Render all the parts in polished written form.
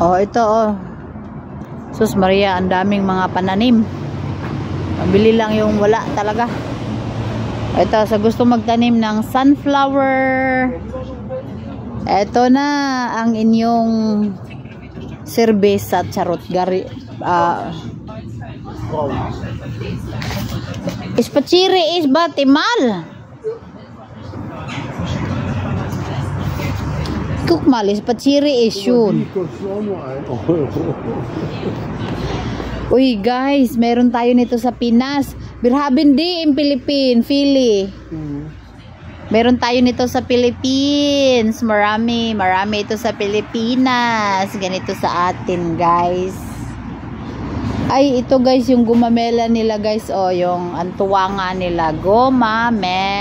Oh, ito oh. Sus Maria, ang daming mga pananim. Mabili lang yung wala talaga. Ito, sa gusto magtanim ng sunflower. Ito na ang inyong service sa charot gari. Ispachiri is batimal. Kukmal ispachiri is yun. Uy guys, meron tayo nito sa Pinas. Birhabin di in Philippines, Philly. Meron tayo nito sa Philippines. Marami ito sa Pilipinas. Ganito sa atin, guys. Ay, ito guys, yung gumamela nila, guys. O, yung antuwanga nila. Gumamela.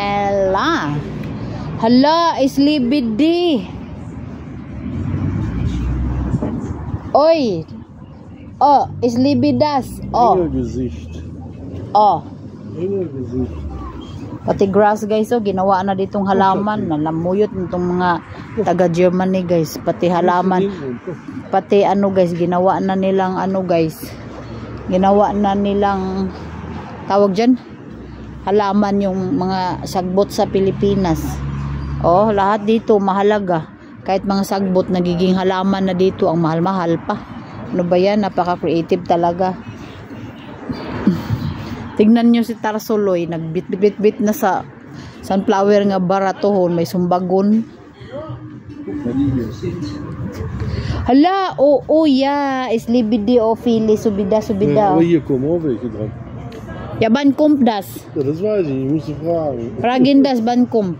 Hala, islibidi. Oy. Oh, islibidas. Oh. Oh. Pati grass guys, oh, ginawa na ditong halaman. Nalamuyot nitong mga taga Germany guys. Pati halaman. Pati ano guys, ginawa na nilang ano guys. Ginawa na nilang tawag dyan, halaman yung mga sagbot sa Pilipinas. Oh, lahat dito mahalaga. Kahit mga sagbot nagiging halaman na dito, ang mahal-mahal pa. Ano ba yan? Napaka-creative talaga. Tignan nyo si Tarsoloy, nagbit-bit na sa sunflower nga baratohon, may sumbagon. Hala, ja, islibidi o fili, subida. Ja, aber hier kommen auch welche dran. Ja, wann kommt das? Ja, das weiß ich, ich musste fragen. Fragin das, wann kommt?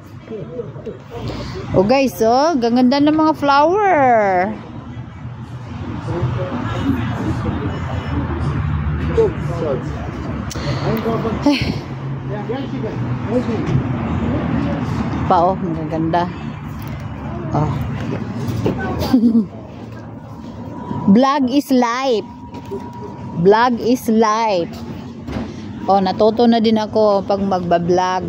Oh guys, oh, gaganda ng mga flower. Pa oh, magaganda. Oh. Vlog is life. Vlog is life. Oh, natuto na din ako pag magba-vlog.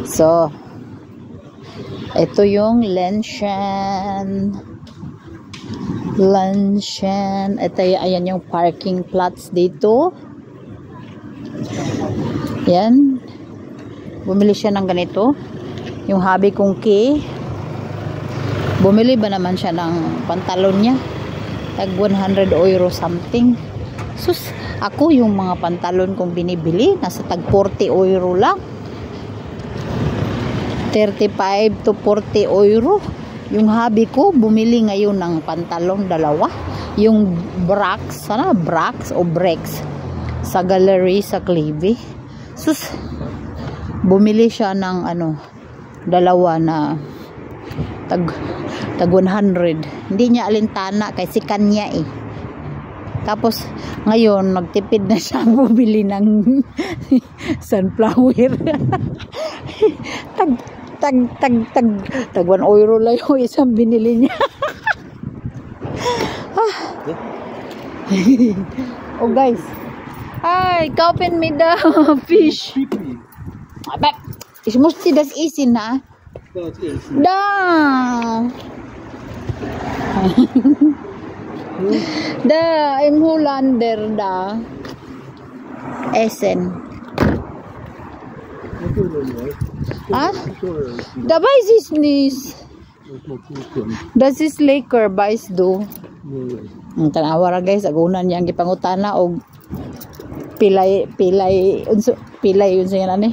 So, ito yung Lenshan. Ito, ayan yung parking plots dito. Yan. Bumili siya ng ganito. Yung hobby kong key. Bumili ba naman siya ng pantalon niya? Tag 100 euro something. Sus, ako yung mga pantalon kong binibili, nasa tag 40 euro lang. 35 to 40 euro. Yung hobby ko, bumili ngayon ng pantalon dalawa. Yung Brax, sana Brax o Brex sa gallery sa Clivey. Sus, bumili siya ng ano, dalawa na tag 100. Hindi niya alintana kasi kanya eh. Tapos ngayon nagtipid na siya, bumili ng sunflower. tag 1 euro lang yung isang binili niya. Oh guys, ay kaufen mir da fish. Aber ich musste das essen, ha? Da. Da im Hollander da essen. Ah? Da weiß ich nicht. Das ist lecker, weißt du. Ang tanawa ra guys, agunan niya ang gipangutana og pilay unsa yan ani.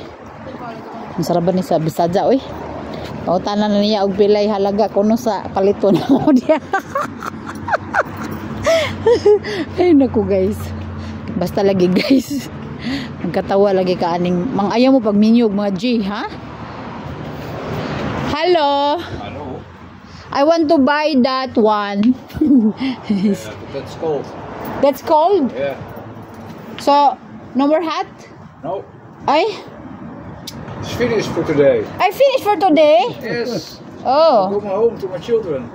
Ang sarap ni sa Bisaya oy. Pangutana na niya og pilay halaga kuno sa paliton mo diya. Ay naku guys. Basta lagi guys. Nagkatawa lagi ka aning ayaw mo pag minyog mga G, ha? Hello. Hello. I want to buy that one. That's cold. That's cold? Yeah. So, no more hat? No. Ay? It's finished for today. I finished for today? Yes. Oh. I'm going home to my children.